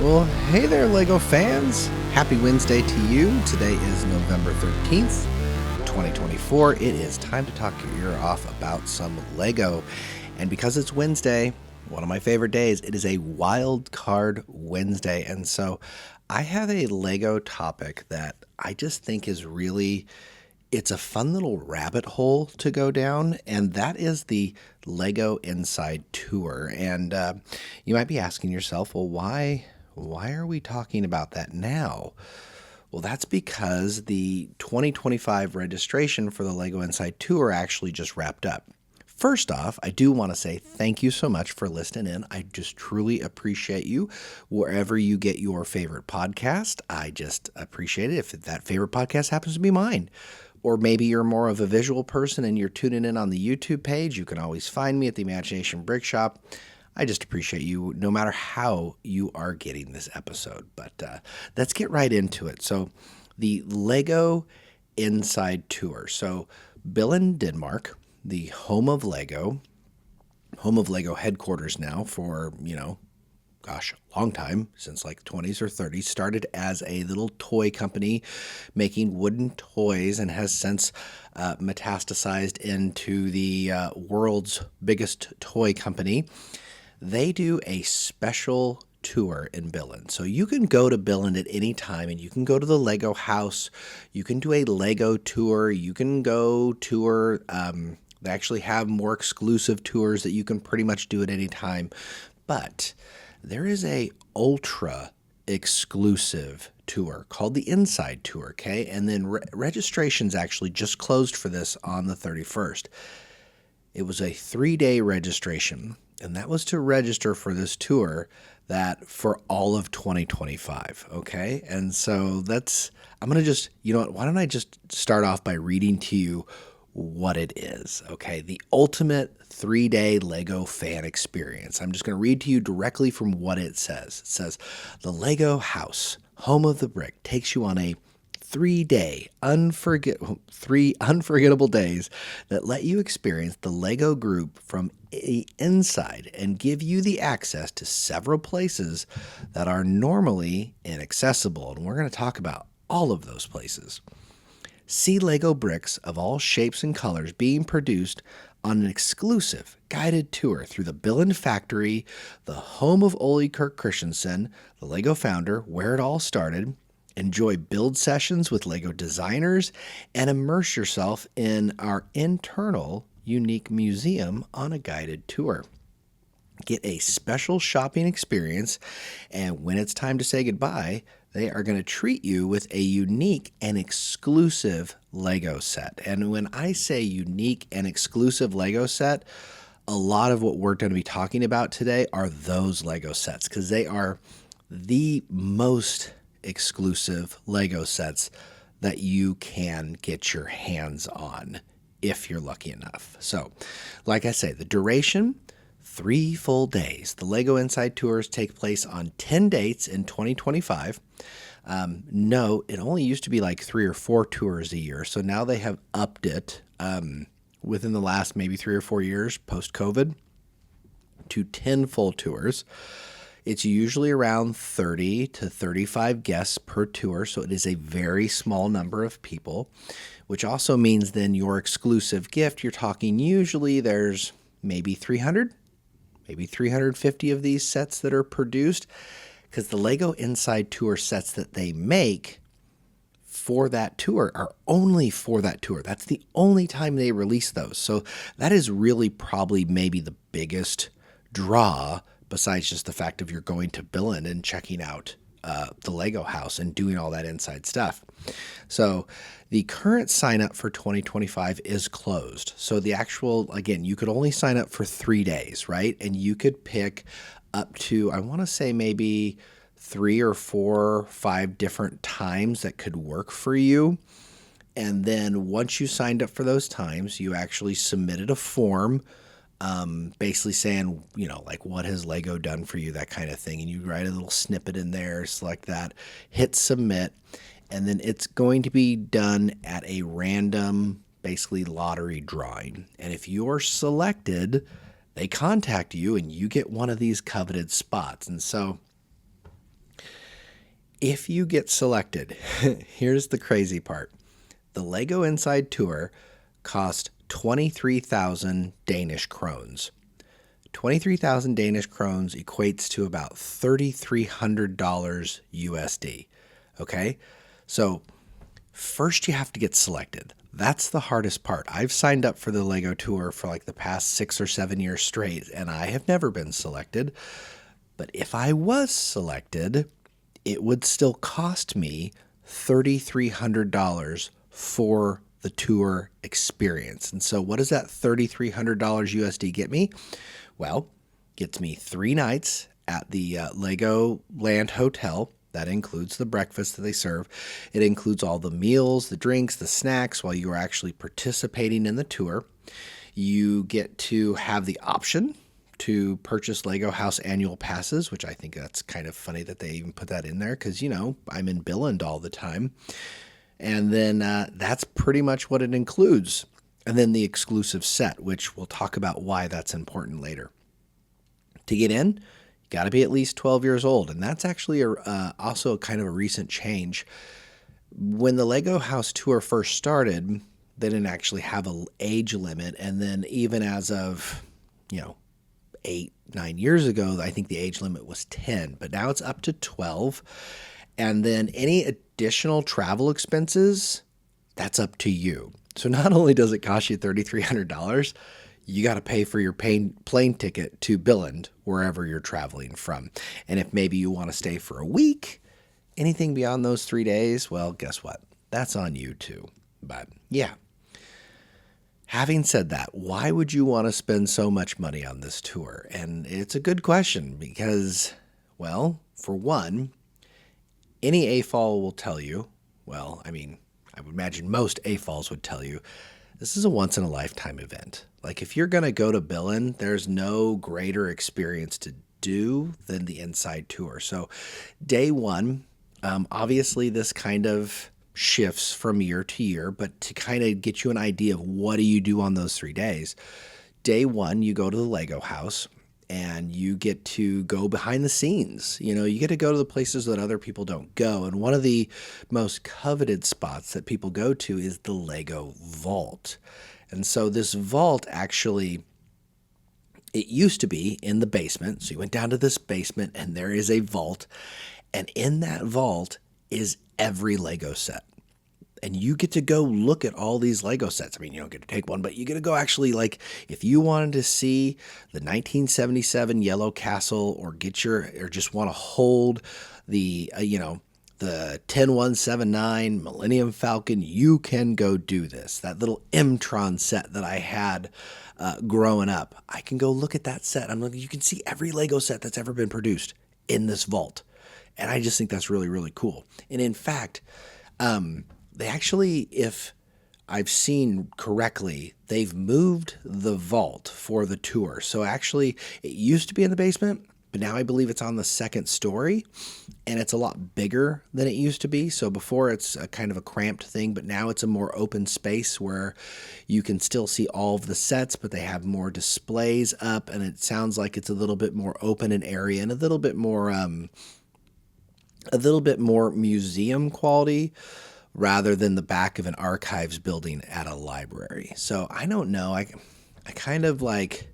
Well, hey there, LEGO fans. Happy Wednesday to you. Today is November 13th, 2024. It is time to talk your ear off about some LEGO. And because it's Wednesday, one of my favorite days, it is a wild card Wednesday. And so I have a LEGO topic that I just think is really, it's a fun little rabbit hole to go down, and that is the LEGO Inside Tour. And you might be asking yourself, well, why are we talking about that now? Well, that's because the 2025 registration for the LEGO Inside Tour actually just wrapped up. First off, I do want to say thank you so much for listening in. I just truly appreciate you wherever you get your favorite podcast. I just appreciate it if that favorite podcast happens to be mine. Or maybe you're more of a visual person and you're tuning in on the YouTube page. You can always find me at the Imagination Brick Shop. I just appreciate you no matter how you are getting this episode. But let's get right into it. So the LEGO Inside Tour. So Billund, Denmark, the home of LEGO headquarters now for, a long time, since like 20s or 30s, started as a little toy company making wooden toys and has since metastasized into the world's biggest toy company. They do a special tour in Billund. So you can go to Billund at any time and you can go to the LEGO house. You can do a LEGO tour. You can go tour. They actually have more exclusive tours that you can pretty much do at any time. But there is a ultra exclusive tour called the Inside Tour, okay? And then registrations actually just closed for this on the 31st. It was a 3-day registration, and that was to register for this tour that for all of 2025, okay? And so I'm going to just, why don't I just start off by reading to you what it is, okay? The ultimate 3-day LEGO fan experience. I'm just going to read to you directly from what it says. It says, the LEGO house, home of the brick, takes you on a 3-day, three unforgettable days that let you experience the LEGO group from the inside and give you the access to several places that are normally inaccessible. And we're going to talk about all of those places. See LEGO bricks of all shapes and colors being produced on an exclusive guided tour through the Billund factory, the home of Ole Kirk Christensen, the LEGO founder, where it all started. Enjoy build sessions with LEGO designers and immerse yourself in our internal unique museum on a guided tour. Get a special shopping experience, and when it's time to say goodbye, they are going to treat you with a unique and exclusive LEGO set. And when I say unique and exclusive LEGO set, a lot of what we're going to be talking about today are those LEGO sets, because they are the most exclusive LEGO sets that you can get your hands on if you're lucky enough. So, like I say, the duration, 3 full days. The LEGO Inside Tours take place on 10 dates in 2025. No, it only used to be like 3 or 4 tours a year. So now they have upped it within the last maybe 3 or 4 years post-COVID to 10 full tours. It's usually around 30 to 35 guests per tour, so it is a very small number of people, which also means then your exclusive gift, you're talking usually there's maybe 300, maybe 350 of these sets that are produced, because the LEGO Inside Tour sets that they make for that tour are only for that tour. That's the only time they release those. So that is really probably maybe the biggest draw, besides just the fact of you're going to Billund and checking out the LEGO house and doing all that inside stuff. So the current sign up for 2025 is closed. So the actual, again, you could only sign up for 3 days, right? And you could pick up to, I want to say maybe 3 or 4, 5 different times that could work for you. And then once you signed up for those times, you actually submitted a form basically saying, like, what has LEGO done for you, that kind of thing. And you write a little snippet in there, select that, hit submit, and then it's going to be done at a random, basically lottery drawing. And if you're selected, they contact you and you get one of these coveted spots. And so If you get selected, here's the crazy part. The Lego Inside Tour cost 23,000 Danish krones. 23,000 Danish krones equates to about $3,300 USD. Okay? So first you have to get selected. That's the hardest part. I've signed up for the Lego Tour for like the past 6 or 7 years straight, and I have never been selected. But if I was selected, it would still cost me $3,300 for the tour experience. And so what does that $3,300 USD get me? Well, gets me 3 nights at the Legoland Hotel. That includes the breakfast that they serve. It includes all the meals, the drinks, the snacks while you are actually participating in the tour. You get to have the option to purchase Lego House annual passes, which I think that's kind of funny that they even put that in there because, you know, I'm in Billund all the time. And then that's pretty much what it includes. And then the exclusive set, which we'll talk about why that's important later. To get in, you got to be at least 12 years old. And that's actually also kind of a recent change. When the Lego House tour first started, they didn't actually have an age limit. And then even as of, 8-9 years ago, I think the age limit was 10. But now it's up to 12. And then any additional travel expenses, that's up to you. So not only does it cost you $3,300, you got to pay for your plane ticket to Billund, wherever you're traveling from. And if maybe you want to stay for a week, anything beyond those 3 days, well, guess what? That's on you too. But yeah. Having said that, why would you want to spend so much money on this tour? And it's a good question because, well, for one, any AFOL will tell you, I would imagine most AFOLs would tell you, this is a once-in-a-lifetime event. Like, if you're going to go to Billund, there's no greater experience to do than the Inside Tour. So day one, obviously this kind of shifts from year to year, but to kind of get you an idea of what do you do on those 3 days. Day one, you go to the Lego house and you get to go behind the scenes. You get to go to the places that other people don't go. And one of the most coveted spots that people go to is the Lego vault. And so this vault actually, it used to be in the basement. So you went down to this basement and there is a vault. And in that vault is every Lego set. And you get to go look at all these Lego sets. You don't get to take one, but you get to go actually, like, if you wanted to see the 1977 Yellow Castle or just want to hold the, the 10179 Millennium Falcon, you can go do this. That little M-Tron set that I had growing up, I can go look at that set. You can see every Lego set that's ever been produced in this vault. And I just think that's really, really cool. And in fact, they actually, if I've seen correctly, they've moved the vault for the tour. So actually, it used to be in the basement, but now I believe it's on the second story, and it's a lot bigger than it used to be. So before it's a kind of a cramped thing, but now it's a more open space where you can still see all of the sets, but they have more displays up, and it sounds like it's a little bit more open in area and a little bit more museum quality rather than the back of an archives building at a library. So I don't know. I kind of like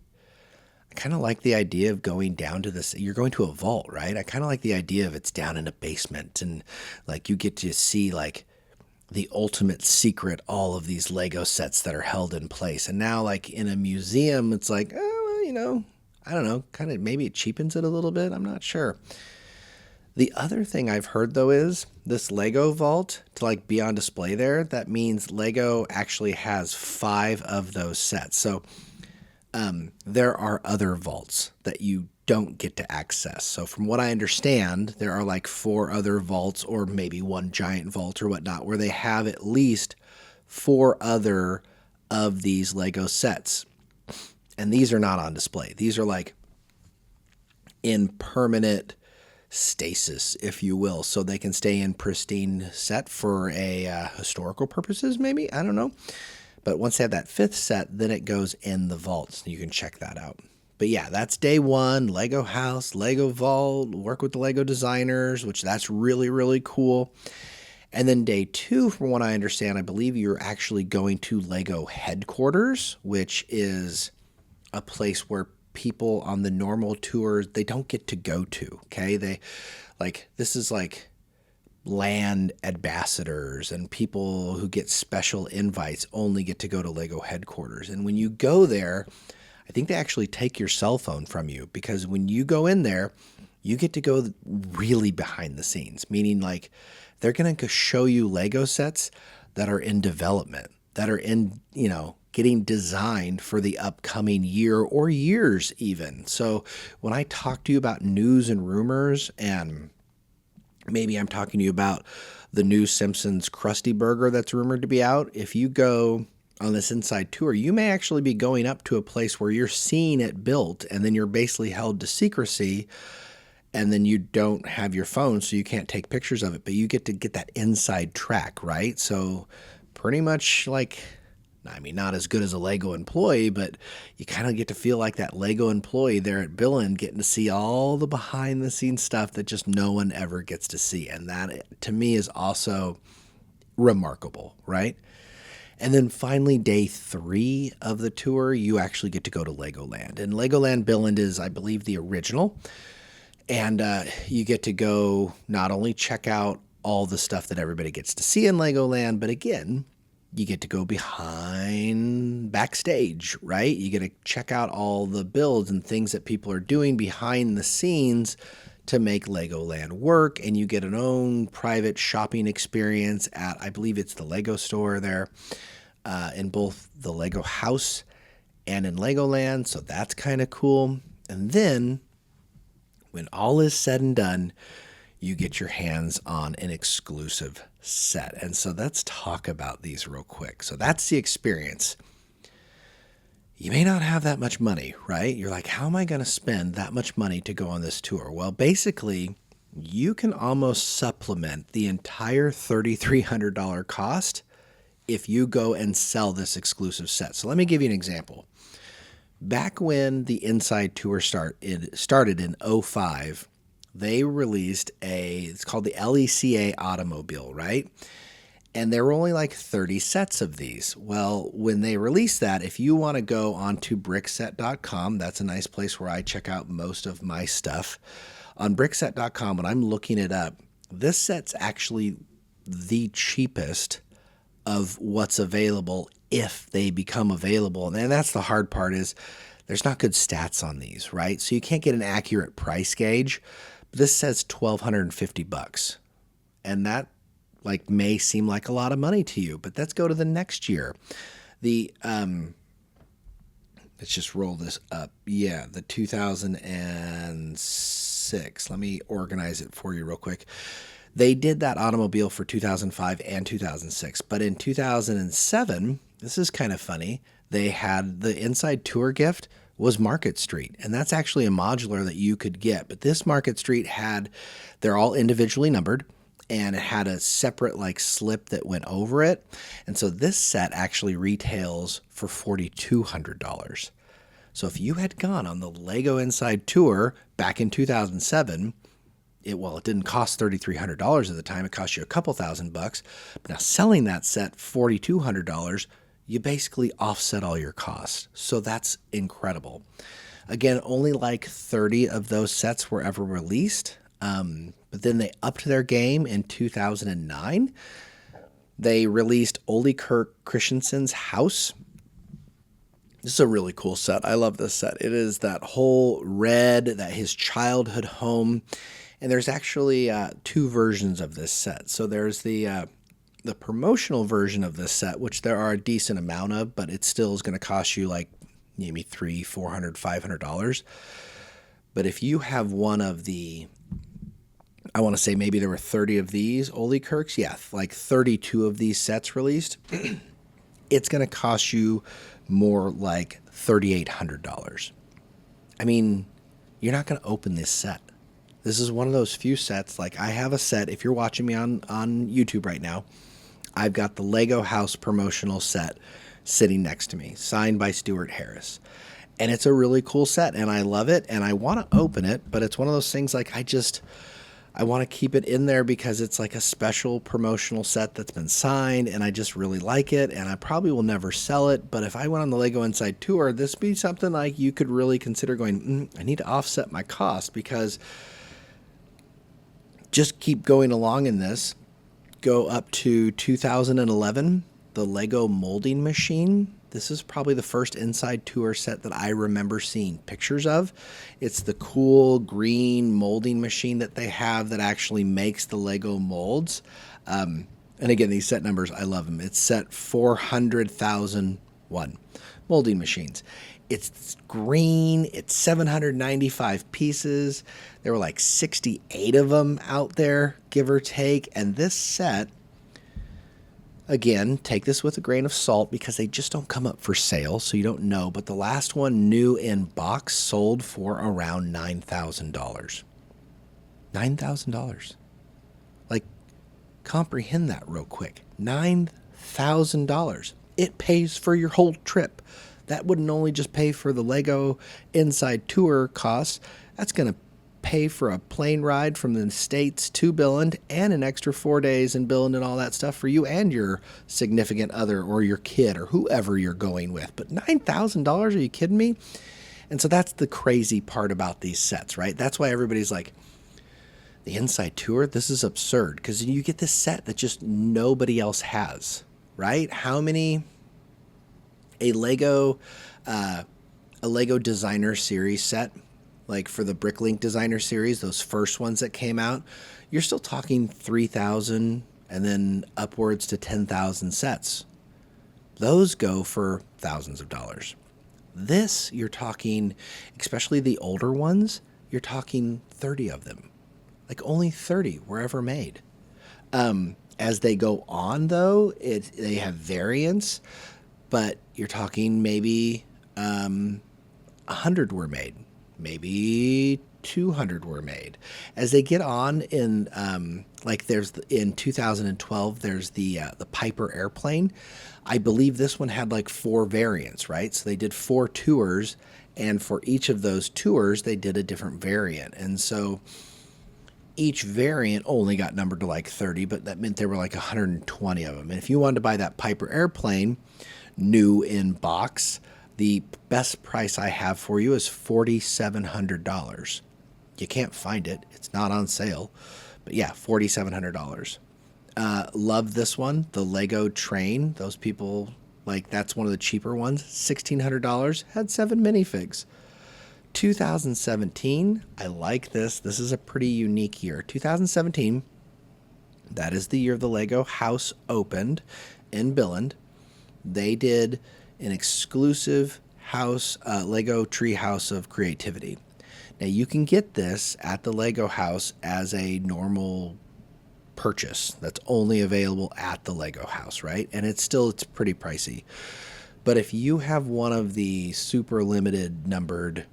the idea of going down to this. You're going to a vault, right? I kind of like the idea of it's down in a basement and like you get to see like the ultimate secret, all of these Lego sets that are held in place. And now like in a museum, it's like, I don't know, kind of maybe it cheapens it a little bit. I'm not sure. The other thing I've heard, though, is this Lego vault, to like be on display there, that means Lego actually has 5 of those sets. So there are other vaults that you don't get to access. So from what I understand, there are like 4 other vaults or maybe one giant vault or whatnot where they have at least 4 other of these Lego sets. And these are not on display. These are like in permanent stasis, if you will, so they can stay in pristine set for a historical purposes, maybe. I don't know. But once they have that 5th set, then it goes in the vaults. You can check that out. But yeah, that's day one, Lego house, Lego vault, work with the Lego designers, which that's really, really cool. And then day two, from what I understand, I believe you're actually going to Lego headquarters, which is a place where people on the normal tours, they don't get to go to. Okay. This is like land ambassadors and people who get special invites only get to go to Lego headquarters. And when you go there, I think they actually take your cell phone from you, because when you go in there, you get to go really behind the scenes, meaning like they're going to show you Lego sets that are in development, that are in, getting designed for the upcoming year or years even. So when I talk to you about news and rumors, and maybe I'm talking to you about the new Simpsons Krusty Burger that's rumored to be out, if you go on this inside tour, you may actually be going up to a place where you're seeing it built, and then you're basically held to secrecy, and then you don't have your phone, so you can't take pictures of it, but you get to get that inside track, right? So pretty much like, I mean, not as good as a Lego employee, but you kind of get to feel like that Lego employee there at Billund, getting to see all the behind the scenes stuff that just no one ever gets to see. And that to me is also remarkable, right? And then finally, day three of the tour, you actually get to go to Legoland. And Legoland Billund is, I believe, the original. And you get to go not only check out all the stuff that everybody gets to see in Legoland, but again, you get to go backstage, right? You get to check out all the builds and things that people are doing behind the scenes to make Legoland work. And you get an own private shopping experience at, I believe it's the Lego store there, in both the Lego house and in Legoland. So that's kind of cool. And then when all is said and done, you get your hands on an exclusive set. And so let's talk about these real quick. So that's the experience. You may not have that much money, right? You're like, how am I going to spend that much money to go on this tour? Well, basically, you can almost supplement the entire $3,300 cost if you go and sell this exclusive set. So let me give you an example. Back when the Inside Tour started in 2005, they released it's called the LECA Automobile, right? And there were only like 30 sets of these. Well, when they released that, if you want to go onto brickset.com, that's a nice place where I check out most of my stuff. On brickset.com, when I'm looking it up, this set's actually the cheapest of what's available if they become available. And that's the hard part, is there's not good stats on these, right? So you can't get an accurate price gauge. This says $1,250, and that may seem like a lot of money to you, but let's go to the next year. Let's just roll this up. Yeah, the 2006. Let me organize it for you real quick. They did that automobile for 2005 and 2006, but in 2007, this is kind of funny, they had the Inside Tour gift was Market Street, and that's actually a modular that you could get. But this Market Street they're all individually numbered, and it had a separate slip that went over it. And so this set actually retails for $4,200. So if you had gone on the Lego Inside Tour back in 2007, it didn't cost $3,300 at the time. It cost you a couple $1,000. But now selling that set $4,200, you basically offset all your costs. So that's incredible. Again, only 30 of those sets were ever released. But then they upped their game in 2009. They released Ole Kirk Christensen's house. This is a really cool set. I love this set. It is that whole red, his childhood home. And there's actually two versions of this set. So there's the promotional version of this set, which there are a decent amount of, but it still is going to cost you maybe $300, $400, $500. But if you have one of I want to say maybe there were 30 of these Ole Kirks, 32 of these sets released, it's going to cost you more like $3,800. I mean, you're not going to open this set. This is one of those few sets. I have a set. If you're watching me on YouTube right now, I've got the Lego House promotional set sitting next to me, signed by Stuart Harris. And it's a really cool set, and I love it, and I want to open it, but it's one of those things like I want to keep it in there because it's like a special promotional set that's been signed, and I just really like it, and I probably will never sell it. But if I went on the Lego Inside Tour, this would be something like you could really consider going, I need to offset my cost, because just keep going along in this. Go up to 2011, the Lego molding machine. This is probably the first Inside Tour set that I remember seeing pictures of. It's the cool green molding machine that they have that actually makes the Lego molds. And again, these set numbers, I love them. It's set 400,001 molding machines. It's green. It's 795 pieces. There were like 68 of them out there, give or take. And this set, again, take this with a grain of salt because they just don't come up for sale, so you don't know. But the last one, new in box, sold for around $9,000. $9,000. Like, comprehend that real quick. $9,000. It pays for your whole trip. That wouldn't only just pay for the Lego Inside Tour costs. That's going to pay for a plane ride from the States to Billund and an extra 4 days in Billund and all that stuff for you and your significant other or your kid or whoever you're going with. But $9,000, are you kidding me? And so that's the crazy part about these sets, right? That's why everybody's like, the Inside Tour, this is absurd, because you get this set that just nobody else has, right? How many, a Lego Designer Series set, like for the Bricklink Designer Series, those first ones that came out, you're still talking 3,000 and then upwards to 10,000 sets. Those go for thousands of dollars. This, you're talking, especially the older ones, you're talking 30 of them. Like only 30 were ever made. As they go on, though, they have variants, but you're talking maybe 100 were made. Maybe 200 were made. As they get on in, in 2012, there's the Piper airplane. I believe this one had like 4 variants, right? So they did 4 tours, and for each of those tours, they did a different variant. And so each variant only got numbered to like 30, but that meant there were like 120 of them. And if you wanted to buy that Piper airplane, new in box, the best price I have for you is $4,700. You can't find it. It's not on sale. But yeah, $4,700. Love this one. The Lego train. Those people, like, that's one of the cheaper ones. $1,600. Had 7 minifigs. 2017. I like this. This is a pretty unique year. 2017. That is the year the Lego house opened in Billund. They did an exclusive house, Lego Tree House of Creativity. Now you can get this at the Lego house as a normal purchase that's only available at the Lego house, right? And it's pretty pricey. But if you have one of the super limited numbered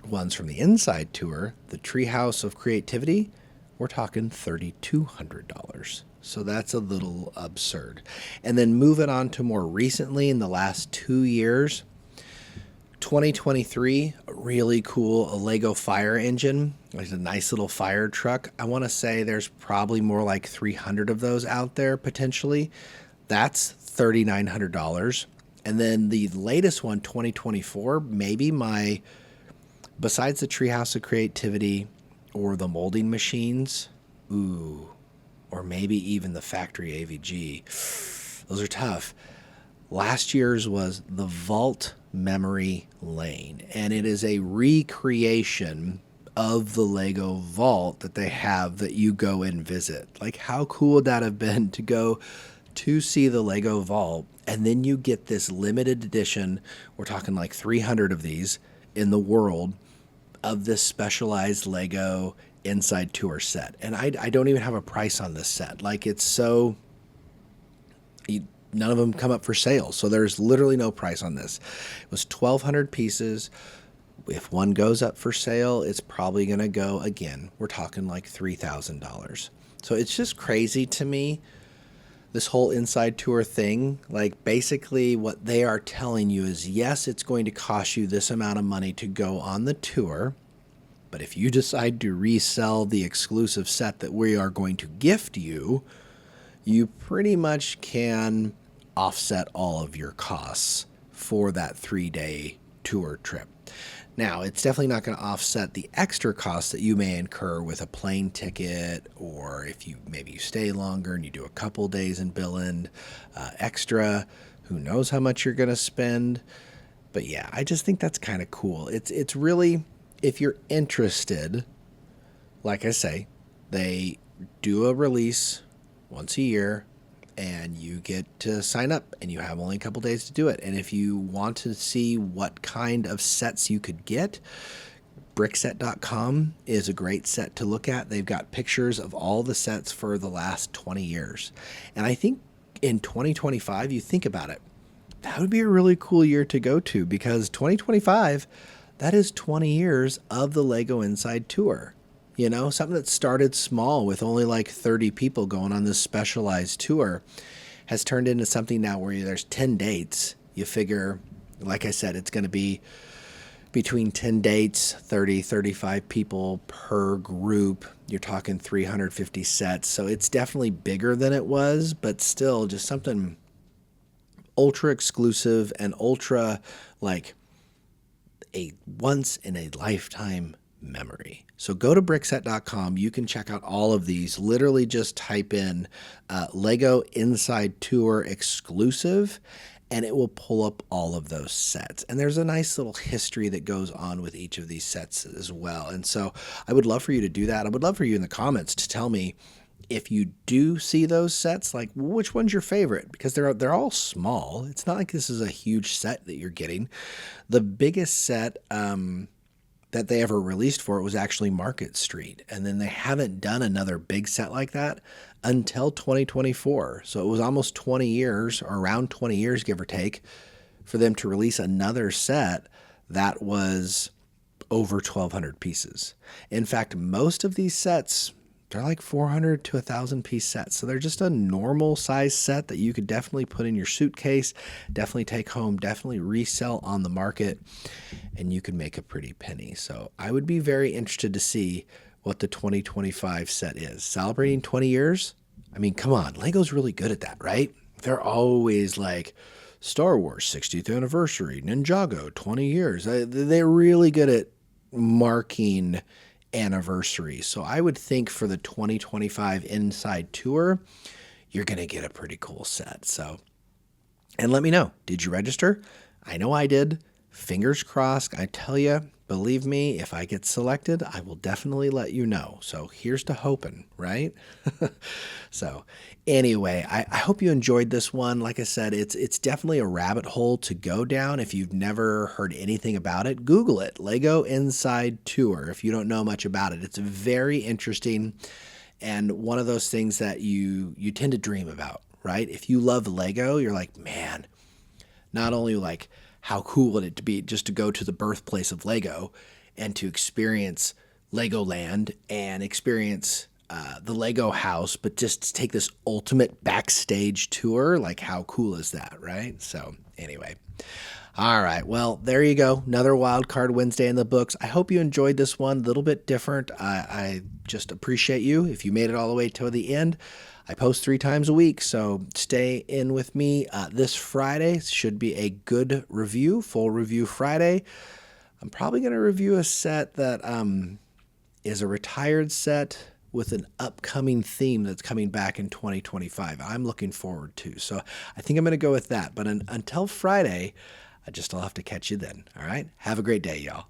ones from the Inside Tour, the Tree House of Creativity, we're talking $3,200. So that's a little absurd. And then moving on to more recently in the last 2 years, 2023, really cool, a Lego fire engine. There's a nice little fire truck. I want to say there's probably more like 300 of those out there potentially. That's $3,900. And then the latest one, 2024, maybe besides the Treehouse of Creativity or the molding machines, or maybe even the factory AVG. Those are tough. Last year's was the Vault Memory Lane, and it is a recreation of the Lego Vault that they have that you go and visit. Like, how cool would that have been to go to see the Lego Vault, and then you get this limited edition, we're talking like 300 of these in the world, of this specialized Lego Inside Tour set. And I don't even have a price on this set. Like, it's so, none of them come up for sale. So there's literally no price on this. It was 1,200 pieces. If one goes up for sale, it's probably going to go, again, we're talking like $3,000. So it's just crazy to me this whole inside tour thing, like basically what they are telling you is, yes, it's going to cost you this amount of money to go on the tour, but if you decide to resell the exclusive set that we are going to gift you, you pretty much can offset all of your costs for that 3-day tour trip. Now, it's definitely not going to offset the extra costs that you may incur with a plane ticket, or if you maybe you stay longer and you do a couple days in Billund extra. Who knows how much you're going to spend? But yeah, I just think that's kind of cool. It's really, if you're interested, like I say, they do a release once a year, and you get to sign up, and you have only a couple days to do it. And if you want to see what kind of sets you could get, brickset.com is a great set to look at. They've got pictures of all the sets for the last 20 years. And I think in 2025, you think about it, that would be a really cool year to go to, because 2025, that is 20 years of the Lego Inside Tour. You know, something that started small with only like 30 people going on this specialized tour has turned into something now where there's 10 dates. You figure, like I said, it's going to be between 10 dates, 30, 35 people per group. You're talking 350 sets. So it's definitely bigger than it was, but still just something ultra exclusive and ultra like a once in a lifetime memory. So go to brickset.com. You can check out all of these. Literally just type in Lego Inside Tour exclusive, and it will pull up all of those sets. And there's a nice little history that goes on with each of these sets as well. And so I would love for you to do that. I would love for you in the comments to tell me if you do see those sets, like which one's your favorite, because they're all small. It's not like this is a huge set that you're getting. The biggest set that they ever released for it was actually Market Street. And then they haven't done another big set like that until 2024. So it was almost 20 years, or around 20 years, give or take, for them to release another set that was over 1,200 pieces. In fact, most of these sets, they're like 400 to 1,000 piece sets. So they're just a normal size set that you could definitely put in your suitcase, definitely take home, definitely resell on the market, and you could make a pretty penny. So I would be very interested to see what the 2025 set is. Celebrating 20 years? I mean, come on, Lego's really good at that, right? They're always like Star Wars 60th anniversary, Ninjago 20 years. They're really good at marking anniversary. So I would think for the 2025 Inside Tour, you're going to get a pretty cool set. So, and let me know, did you register? I know I did. Fingers crossed. I tell you, believe me, if I get selected, I will definitely let you know. So here's to hoping, right? So anyway, I hope you enjoyed this one. Like I said, it's definitely a rabbit hole to go down. If you've never heard anything about it, Google it, Lego Inside Tour. If you don't know much about it, it's very interesting, and one of those things that you tend to dream about, right? If you love Lego, you're like, man, not only like how cool would it be just to go to the birthplace of Lego and to experience Legoland and experience the Lego house, but just to take this ultimate backstage tour. Like, how cool is that, right? So anyway, all right, well, there you go. Another Wild Card Wednesday in the books. I hope you enjoyed this one. A little bit different. I just appreciate you if you made it all the way to the end. I post 3 times a week, so stay in with me. This Friday should be a good review, full review Friday. I'm probably going to review a set that is a retired set with an upcoming theme that's coming back in 2025. I'm looking forward to. So I think I'm going to go with that. But until Friday, I'll have to catch you then. All right? Have a great day, y'all.